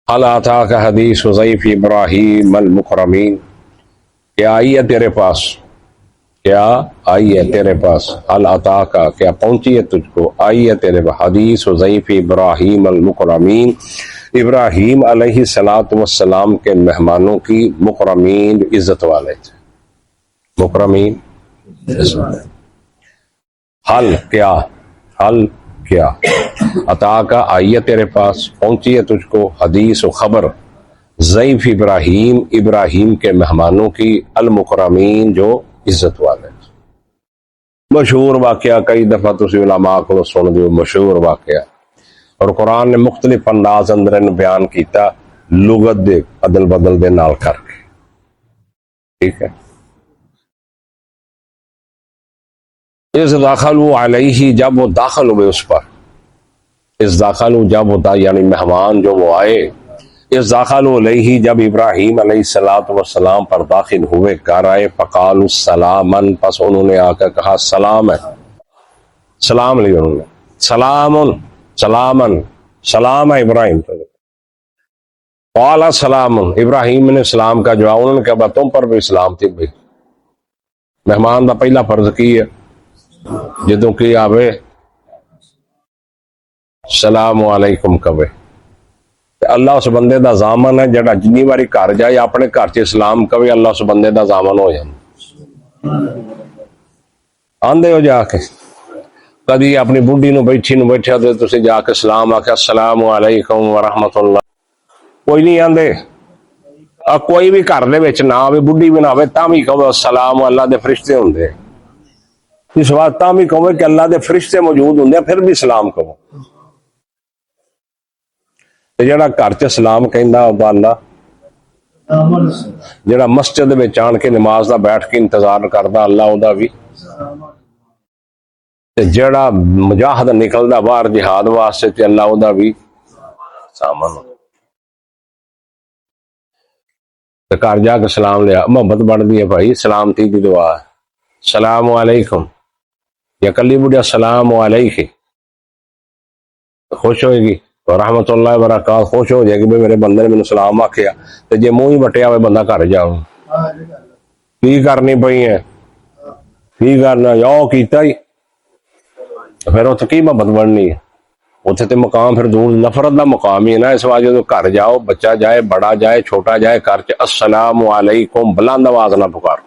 हल आता का हदीस हुज़ैफ़ इब्राहीम अल मुकरमीन, क्या आई है तेरे पास, क्या आई है तेरे पास, हल अता का क्या पहुंची है तुझको, आई है तेरे पास हदीस हुज़ैफ़ इब्राहीम अल मुकरमीन, इब्राहीम अलैहिस्सलातु वस्सलाम के मेहमानों की, मुकरमीन इज्जत वाले थे, मुकरमीन इज्जत वाले। हल क्या, हल क्या, अता का आई है तेरे पास, पहुंची है तुझको, हदीस व खबर ज़ैफ़ इब्राहीम, इब्राहीम के मेहमानों की, अल मुकरमीन जो इज्जत वाले। मशहूर वाकया, कई दफा तुम उलमा को सुन दो, मशहूर वाकया, और कुरान ने मुख्तलिफ अंदाज अंदर बयान किया, लुगत दे अदल बदल दे नाल करके, ठीक है। इस दाखिलू अलैहि, जब वो दाखिल हुए उस पर, इस दाखिलू जब होता यानी मेहमान जो वो आए, इस दाखिलू अलैहि जब इब्राहीम अलैहिस्सलातु वस्सलाम पर दाखिल हुए, घर आए, फ़क़ालू सलामन, पस उन्होंने आकर कहा सलाम है, सलाम लिया उन्होंने, सलामुन सलामन, सलाम है इब्राहिम। वाला सलामुन, इब्राहिम ने सलाम का जवाब, उन्होंने कहा तुम पर भी सलाम थी भाई, मेहमान का पहला फर्ज की है जो कि आवे सलाम अलैकुम कवे। अल्लाह उस बंदे का जामन है जड़ा जिन्नी बारी घर जाए अपने घर च सलाम कवे, अल्लाह उस बंदे का जामन हो जाए। आंदे हो जाके कभी अपनी बुढ़ी नु बैठी नु बैठा तो तुम जाके सलाम आख्या अस्सलाम अलैकुम व रहमतुल्लाह, कोई नहीं आंदे। कोई भी घर दे विच ना आवे, बुढ़ी भी ना आवे, तां भी कहो सलाम, अल्लाह दे फरिश्ते हुंदे, इस बात तां भी कहो कि अल्लाह दे फरिश्ते मौजूद हुंदे, फिर भी सलाम कहो। ते जेड़ा घर च सलाम कहंदा ओदा अल्लाह, जेड़ा मस्जिद विच आण के नमाज दा बैठ के इंतजार करदा अल्लाह ओदा भी, ते जेड़ा मुजाहिद निकलदा बाहर जिहाद वास्ते ते अल्लाह ओदा भी सामन। ते घर जाके सलाम लिया, मोहब्बत बढ़दी है भाई, सलामती दी दुआ है, सलाम अलैकुम, या कली बुढ़िया सलाम अलैहि, खुश होएगी, रहमतुल्लाह बरकात, खुश हो जाएगी भाई मेरे बंदे ने मैनू सलाम आखिया। ते जे मुंह ही बटिया हुए बंदा घर जाओ, की करनी पई है, की करना जाओ कीता ही, फिर उत्थे की मोहब्बत बननी है, उत्थे ते मकाम फिर दूर नफरत का मकाम ही है ना। इस वास्ते जो घर जाओ, बच्चा जाए, बड़ा जाए, छोटा जाए, घर च अस्सलाम अलैकुम बुलंद आवाज ना पुकारो,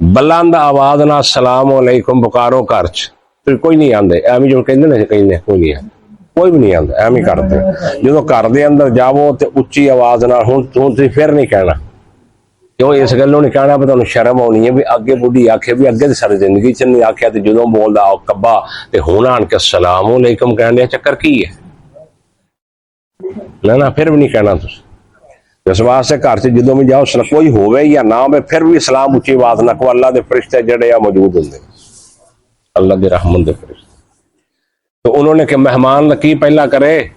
बुलंद आवाज ना अस्सलाम अलैकुम पुकारो घर च, फिर कोई नहीं आंदे, एवं जो कहते ने कहीं कोई नहीं आंदा, कोई भी नहीं आता, एवं करते। जो घर के अंदर जावो तो उच्ची आवाज ना, हुण फिर नहीं कहना, क्यों इस गलों नहीं कहना भी तुहानू शर्म आनी है भी अगे बुढ़ी आखे भी अगे तो सारी जिंदगी च नहीं आख्या, तो जो बोलता आओ कब्बा ते हुण आन के सलाम अलैकुम कहने चक्कर की है, ना फिर भी नहीं कहना तुसीं। इस वास्ते घर से जो भी जाओ, कोई होवे या ना होवे, फिर भी सलाम उच्ची आवाज ना कहो, अल्लाह के फरिश्ते जड़े आ मौजूद होंगे, अल्लाह के रहमत के फरिश्ते। तो उन्होंने कि मेहमान की पहला करे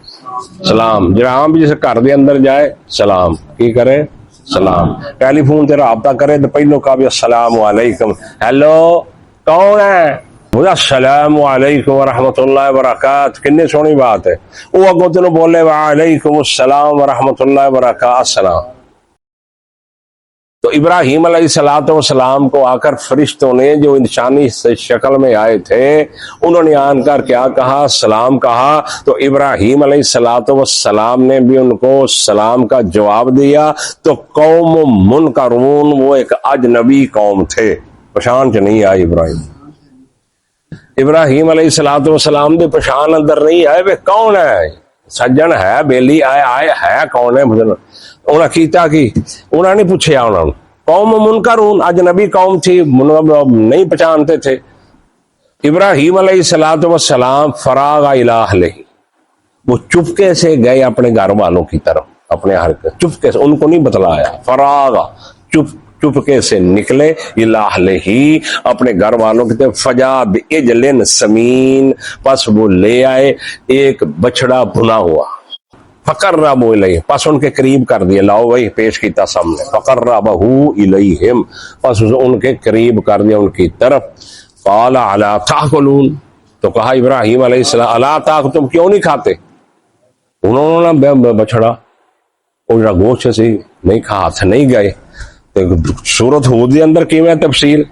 सलाम, जो आम भी जिस घर के अंदर जाए सलाम की करे, सलाम। टेलीफोन से राबता करे तो पहलो कहा भी अस्सलाम वालेकुम, हेलो कौन है, बोला अस्सलाम वालेकुम व रहमतुल्लाह व बरकात, कितनी सोहनी बात है। वो अगो तेन बोले वालेकुम अस्सलाम व रहमतुल्लाह व बरकात सलाम। तो इब्राहीम अलैहिस्सलाम को आकर फरिश्तों ने जो इंसानी शक्ल में आए थे, उन्होंने आकर क्या कहा, सलाम कहा। तो इब्राहीम अलैहिस्सलाम ने भी उनको सलाम का जवाब दिया। तो कौम मुनकरून, वो एक अजनबी कौम थे, पहचान च नहीं आई इब्राहीम अलैहिस्सलाम की पहचान अंदर नहीं आए, वे कौन है, सज्जन है, बेली आए है कौन है। उन्हें कीता कि उन्हें नहीं पूछा, उन्होंने कौम मुनकरून, अजनबी कौम थी, नहीं पहचानते थे। इब्राहीम अलैहिस्सलाम फरागा इला अहलिही, वो चुपके से गए अपने घर वालों की तरफ, अपने हर चुपके से, उनको नहीं बतलाया, फरागा चुपके से निकले, इला अहलिही अपने घर वालों की तरफ, फजा बिइजलिन समीन, बस वो ले आए एक बछड़ा भुना हुआ, फकर्रबू इलैहि, बस उनके करीब कर दिया, लाओ भाई पेश किया सामने, फकर्रबहू इलैहिम, बस उनके करीब कर दिया उनकी तरफ। क़ाल अला ताकुलून, तो कहा इब्राहीम अलैहिस्सलाम अला ताक, तुम क्यों नहीं खाते, उन्होंने बछड़ा वो जो गोश्त सी नहीं खा हाथ नहीं गए। तो सूरत हूद के अंदर किवें तफसील,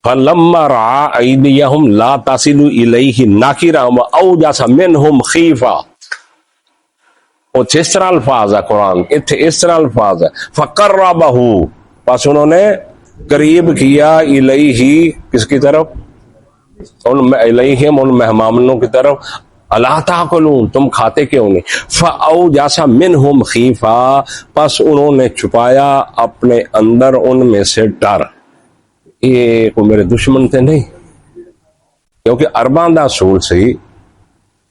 फलम्मा रआ अयदियहुम ला तसिलु इलैहि नाकिरा व औजस मिनहुम खीफा। वो इस तरह अल्फाज है कुरान, इत्थे इस तरह अल्फाज है फकर्रबहु, बस उन्होंने करीब किया इलैहि किसकी तरफ, उन इलैहिम उन मेहमानों की तरफ, अला ताकुलून तुम खाते क्यों नहीं, फऔजस मिनहुम खीफा, बस उन्होंने छुपाया अपने अंदर उनमें से डर, ये कोई मेरे दुश्मन थे नहीं। क्योंकि अरबां दा असूल सी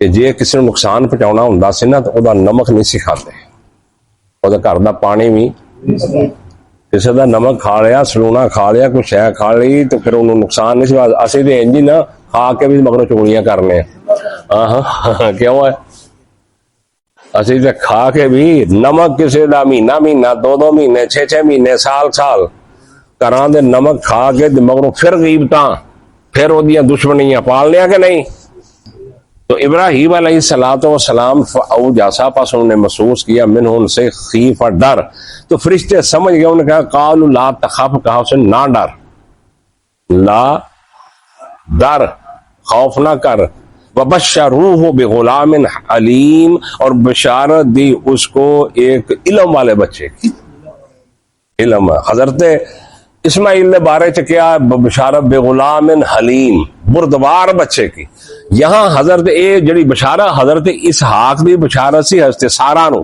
कि जे किसी नुकसान पहुंचाना हुंदा सी ना तो ओदा नमक नहीं सी खाते, ओदा घर दा पानी भी, किसी का नमक खा लिया, सलूना खा लिया, कोई शै खा ली तो फिर उन्होंने नुकसान नहीं सी। असीं ते इंज ही ना खा के भी मगरों चुगलियां करने, क्यों है, असीं ते खा के भी नमक किसी का महीना महीना, 2-2 महीने, 6-6 महीने, साल घरां दे नमक खा के मगरों फिर गीबतां, फिर ओदियां दुश्मनियां पाल लिया कि नहीं। तो इब्राहीम अलैहिस्सलातु वस्सलाम औजासा, पास उन्होंने महसूस किया मिनहुम से खीफा डर। तो फरिश्ते समझ गए, उन्होंने कहा कालू ला तखफ, कहा उसे ना डर, ला डर खौफ ना कर, वबश्शरूहु बिगुलामिन अलीम, और बशारत दी उसको एक इल्म वाले बच्चे की। इल्म हजरत इस्माइल ने बारे च क्या बशारत बेगुलामिन हलीम, बुरदबार बच्चे की। यहां हजरत ए जड़ी बशारत हजरत इसहाक दी बशारत सी हजरत सारा नु,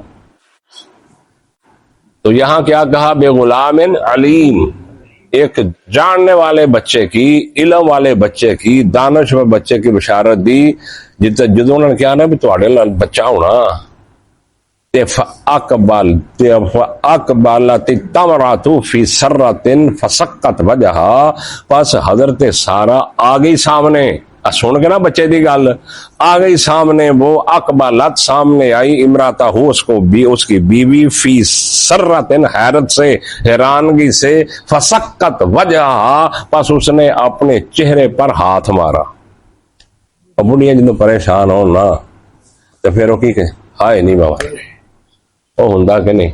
तो यहां क्या कहा बेगुलामिन अलीम, एक जानने वाले बच्चे की, इल्म वाले बच्चे की, दानश्वर बच्चे की बशारत दी। जिते जो उन्होंने क्या ना भी तुहाडे नाल बच्चा होना, तमरातु फी सर्रतिन फसक्कत वजहा, बस हजरत सारा आ गई सामने, सुन के ना बच्चे की गल आ गई सामने, वो अकबलत सामने आई, इमराता हो उसको भी उसकी बीवी, फी सर्रतिन हैरत से, हैरानगी से, फसक्कत वजहा, बस उसने अपने चेहरे पर हाथ मारा। बुढ़िया जो परेशान हो ना तो फिर वो की हाय नहीं बाबा, वो हुंदा कि नहीं,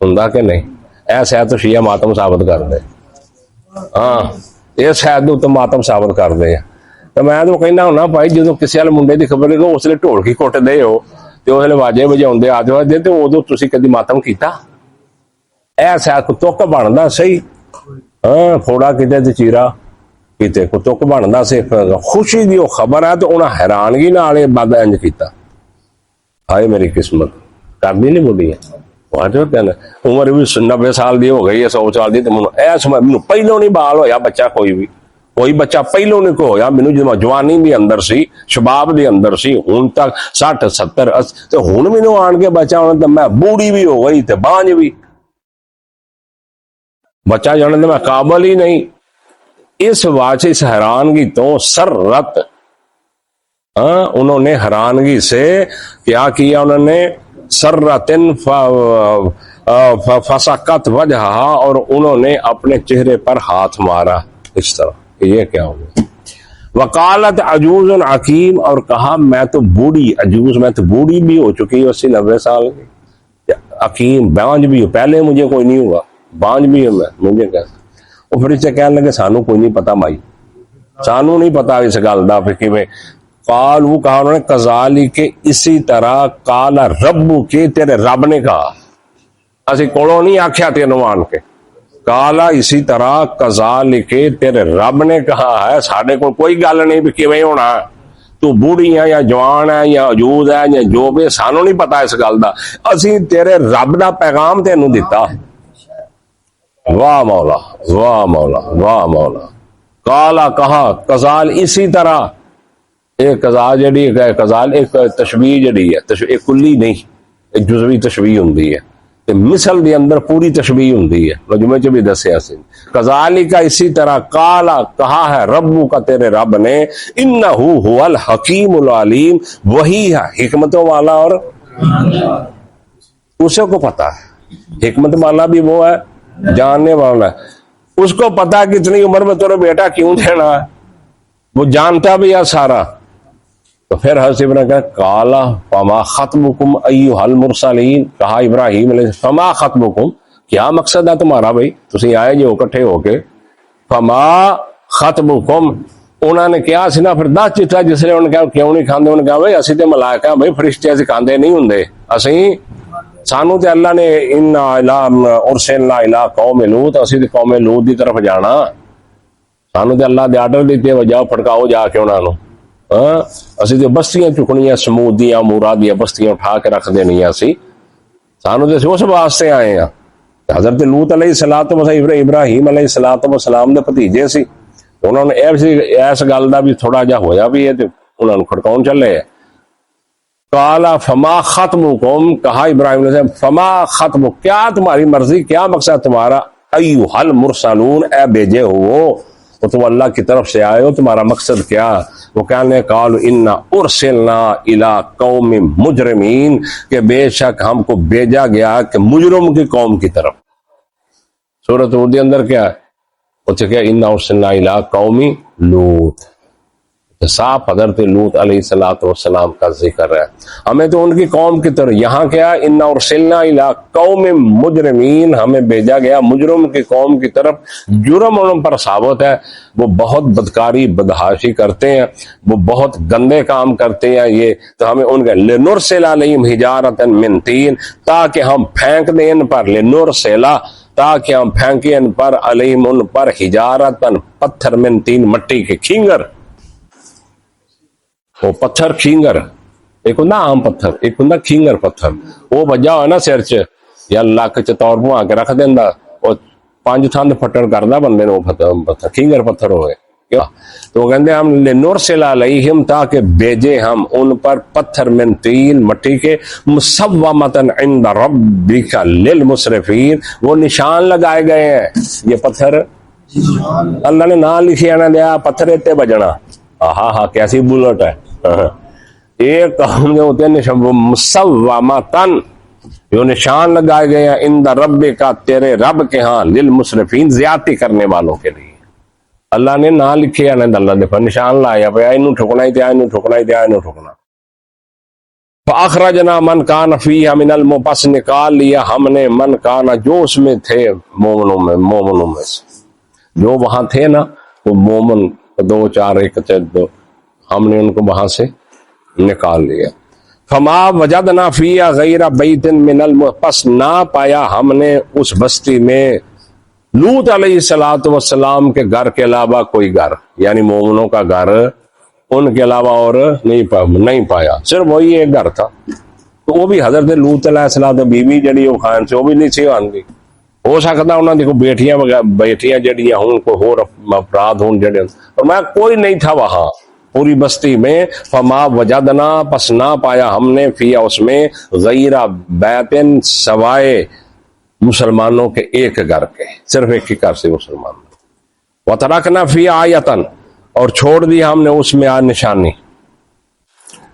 हुंदा कि नहीं, ऐ शायद तो शिया मातम साबित कर दे, हाँ ये शायद तो मातम साबित कर दे। तो मैं तो कहना होना भाई जो किसी वाले मुंडे की खबर लगे उसले ढोलकी कुटदे हो तो उसले वाजे वजाउंदे आदि वजदे, तो उदों तुसीं कदी मातम कीता, ऐ शायद तुक बनदा सही, हाँ फोड़ा किते ते चीरा किते को तुक बनदा से, खुशी दी खबर है तो उन्हें हैरानगी नाल बद इंज कीता, हाय मेरी किस्मत करदी नहीं बुढ़ी है। कहना उम्र भी 90 साल की हो गई है, 100 साल की, तो मैं समय मैं पहलों नहीं बाल होया बच्चा, कोई बच्चा पहलों नहीं को होया, मैनू जो जवानी भी अंदर सी, शबाब भी अंदर सी, हुण तक 60 70 80, तो हुण मैनू आन के बच्चा होना तो मैं बूढ़ी भी हो गई, तो बांझ भी, बच्चा जाने तो मैं काबल ही नहीं। इस वाचे इस हैरानगी तो सर्रत, उन्होंने हैरानगी से क्या किया, उन्होंने सर्रतिन फसक्कत वजहा, और उन्होंने अपने चेहरे पर हाथ मारा इस तरह, ये क्या हो गया। वकालत अजूज अकीम, और कहा मैं तो बूढ़ी, अजूज मैं तो बूढ़ी भी हो चुकी हूँ 80-90 साल की, अकीम बांझ भी हो, पहले मुझे कोई नहीं हुआ, बांझ भी हूं मैं, मुझे कैसे। वो फिर इसे कहने लगे सानू कोई नहीं पता माई, सानू नहीं पता इस गल का कि काल, वो कहा उन्होंने कजाली के इसी तरह, काला रब्बू के, तेरे रब ने कहा, असी कोलों नहीं आख्या तेनों आन के, काला इसी तरह कजाली के, तेरे रब ने कहा है, साढ़े को कोई गल नहीं भी किवें होना, तू बूढ़ी है या जवान है या अजूज है या जो भी, सानू नहीं पता इस गल का, असी तेरे रब का पैगाम तेनों दिता। वाह मौला, वाह मौला, वाह मौला। काला कहा कजाल इसी तरह, एक कजाल जड़ी है, कजाल एक तशबीह जड़ी है, एक कुल्ली नहीं, एक जुजवी तशबीह हुंदी है, ते मिसल दे अंदर पूरी तशबीह हुंदी है, मजमे च भी दस्या सी। कजाली का इसी तरह, काला कहा है रब्बू का, तेरे रब ने, इन्नहु हुवल हकीमुल अलीम, वही है हिकमतों वाला, और उसे को पता है हिकमत वाला भी वो है, जानने वाला है, उसको पता है कितनी उम्र में तेरा बेटा क्यों देना है, वो जानता भी है सारा, तो फिर हज़रत इब्राहीम कहा काला फमा खत्मुकुम अय्युहल मुरसलीन, कहा इब्राहीम अलैहिस्सलाम फमा खत्मुकुम, क्या मकसद है तुम्हारा भाई, तुसी आए जो इकट्ठे होके। फमा खत्मुकुम, उन्होंने कहा सी ना फिर 10 चिट्ठा जिसने उन्होंने कहा क्यों नहीं खाते, उन्होंने कहा भाई असि तो मलाइका भाई, फरिश्ते असि खाते नहीं होंगे, असि सानू तो अल्लाह ने इन्ना इला उरसिलना इला कौम लूत, असि तो कौम लूत की तरफ जाना, सानू तो अल्लाह ने आर्डर दिते जाओ फड़काओ जाके उन्होंने। हाँ असि तो बस्तियां चुकनिया समूद दियां मूरा दियां बस्तियां उठा के रख देनियां सी, सानू तो उस वास्ते आए हैं। हजरत लूत अलैहिस्सलाम इब्राहीम अलैहिस्सलाम दे भतीजे सी, उन्होंने इस गल का भी थोड़ा जा होया भी है तो उन्होंने खड़काउन चले। काला फमा खत्मुकुम, कहा इब्राहीम ने फमा खत्मु, क्या तुम्हारी मर्जी, क्या मकसद तुम्हारा, अय्युहल मुरसलून, ए भेजे हो तो तुम अल्लाह की तरफ से आए हो, तुम्हारा मकसद क्या। वो कहने कालू इन्ना उरसिलना इला कौम मुजरिमीन, के बेशक हमको भेजा गया कि मुजरम की कौम की तरफ। सूरत हूद के अंदर क्या है, उसे क्या इन्ना उरसिलना इला कौमी लूत, साफ हज़रत लूत अलैहिस्सलाम का जिक्र है, हमें तो उनकी कौम की तरफ। यहाँ क्या इन्ना उरसिलना इला कौम मुजरिमीन, हमें भेजा गया मुजरम की कौम की तरफ। जुर्म उन पर साबित है, वो बहुत बदकारी बदहाशी करते हैं, वो बहुत गंदे काम करते हैं ये, तो हमें उनके लिनुरसिला अलैहिम हिजारतन मिन तीन, ताकि हम फेंक दें इन पर, लिनुरसिला ताकि हम फेंके इन पर, अलैहिम उन पर, हिजारतन पत्थर, मिन तीन मट्टी के खींगर, वो पत्थर खींगर, एक होंदा आम पत्थर, एक होंदा खींगर पत्थर, वो वजह हो ना सिर च या लक च तौर भुआ के रख देंदा, वो 5 थंद फटन करदा बंदे ने, पत्थर खींगर पत्थर होए। तो वो कहते हम लिनुरसिला अलैहिम, ताकि भेजे हम उन पर पत्थर मिन तीन मट्टी के, मुसव्वमतन इंद रब्बिका लिल मुसरिफीन, वो निशान लगाए गए हैं। ये पत्थर अल्लाह ने ना लिखे ना दिया पत्थर इतने बजना, हाँ हाँ कैसी बुलेट है, एक कौम के होते हैं मुसव्वमतन, जो निशान लगाए गए हैं, इंद रब्बिका तेरे रब के यहाँ, लिल मुसरिफीन ज्यादती करने वालों के लिए। अल्लाह ने ना लिखे ना अल्लाह ने पर निशान लाया भाई इनू ठुकना ही दिया, इनू ठुकना ही दिया, इनू ठुकना। फाखरजना मन कान फीहा मिनल मुमिनीन, बस निकाल लिया हमने मन काना, जो उसमें थे मोमनों में से, जो वहां थे ना वो मोमन 2 4 1 2, हमने उनको वहां से निकाल लिया। फमा वजदना फीहा गैरा बैतिन मिनल, बस ना पाया हमने उस बस्ती में लूत अलैहिस्सलाम के घर के अलावा कोई घर, यानी मोमनों का घर, उनके अलावा और नहीं पाया, सिर्फ वही एक घर था। तो वो भी हजरत लूत अलैहिस्सलाम बीवी जड़ी वो खान से वो भी नहीं सी आंदी, हो सकता उन्होंने को बेटियां जड़ियां हों, कोई होर अपराध हों जड़े, और मैं कोई नहीं था वहां पूरी बस्ती में। फमा वजदना, पस ना पाया हमने, फिया उसमें, गैरा बैतिन, सवाए मुसलमानों के एक घर के, सिर्फ एक ही घर से मुसलमान। वतरकना फिया आयतन, और छोड़ दिया हमने उसमें आ निशानी,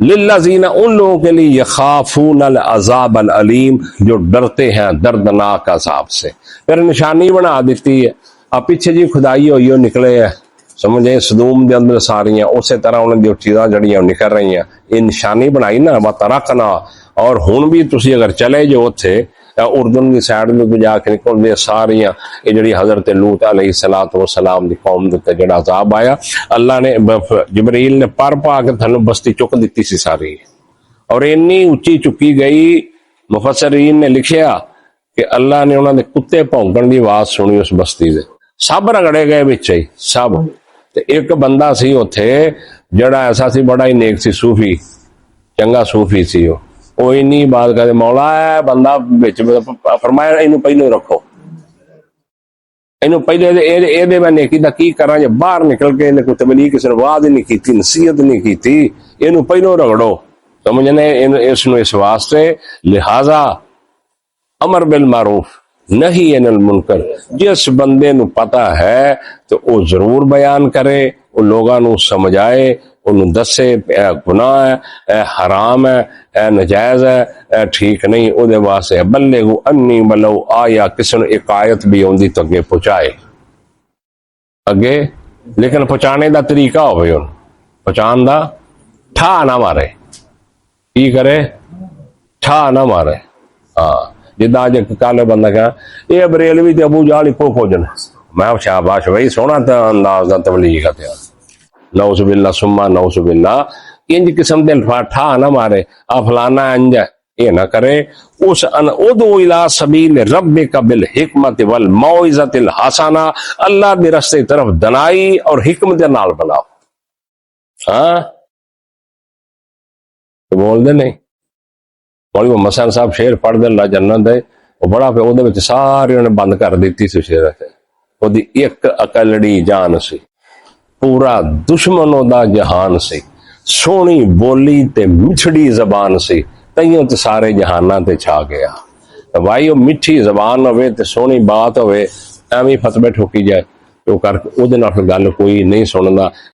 लिल्लज़ीना, उन लोगों के लिए, यखाफून अल अज़ाब अल अलीम, जो डरते हैं दर्दनाक अज़ाब से। फिर निशानी बना देती है। अब पीछे जी खुदाई हुई हो निकले है, समझे सदूम के अंदर सारियां उस तरह उन्होंने चीज़ां जड़ियां निकल रही हैं, ये निशानी बनाई ना वतरकना। और हुण भी तुसी अगर चले जो उत्थे उर्दन की साइड में जाके निकलते सारियां ये जी हजरत लूत अलैहिस्सलाम की कौम के उत्ते जिहड़ा अज़ाब आया, अल्लाह ने जिबरील ने पर पा के थानू बस्ती चुक दी सी सारी, और इन्नी उच्ची चुकी गई, मुफस्सरीन ने लिखिया कि अल्लाह ने उन्होंने कुत्ते भौंकण की आवाज सुनी उस बस्ती से, सब रगड़े गए बिच ही सब। ते एक बंदा सी उत्थे जिहड़ा ऐसा सी, बड़ा ही नेक सी, सूफी, चंगा सूफी सी, वो इन्नी बात करे मौला है बंदा बिच फरमाया इनू पहले रखो, इनू पहले मैं नेकी दा की करा, जे बाहर निकल के इन्हें कोई तबलीग किसी ने वाद नहीं की, नसीहत नहीं की, इनू पहले रगड़ो, समझने इसनू इस वास्ते। लिहाजा अमर बिल मारूफ नहीं अनिल मुनकर, जिस बंदे नू पता है तो वो जरूर बयान करे, वो लोगों नू समझाए, उन्होंने दसे गुनाह है, हराम है, नजायज है, ठीक नहीं, उहदे वास्ते बल्लेगु अन्नी बलो आया, किसी ने एक आयत भी आउंदी तो अगे पहुंचाए अगे, लेकिन पहुंचाने का तरीका हो, पहुंचाने का ठा ना मारे, की करे, ठा ना मारे। हाँ जिदा अज कल बंदा कह ये बरेलवी ते अबू जाल इको कुछ ने, मैं शाबाश भाई सोहना अंदाज का तबलीग है। नौजुबिल्ला सुम्मा नौजुबिल्ला, इंज किस्म के ठा ना मारे, आ फलाना इंज ये ना करे। उस उदू इला सबील रब्बिका बिल हिकमत वल मौइज़तिल हसना, अल्लाह दे रस्ते की तरफ दनाई और हिकमत दे नाल बनाओ। हाँ तो बोल दे नहीं, मौलवी मोहम्मद हसन साहब शेर पढ़ दे ला जन्नत दे, वो बड़ा पे ਉਹਦੇ ਵਿੱਚ सारे उन्हें बंद कर दी ਸੀ शेर ते ਉਹਦੀ ਇੱਕ ਅਕਲੜੀ ਜਾਨ ਸੀ, पूरा दुश्मनों दा जहान सी, सोहनी बोली ते मिठड़ी जबान सी, तइयों ते सारे जहाना ते छा गया। भाई वो मिठी जबान होवे ते सोहनी बात होवे, एवें फतवे ठोकी जाए तो कर ਉਹਦੇ ਨਾਲ गल कोई नहीं सुनदा।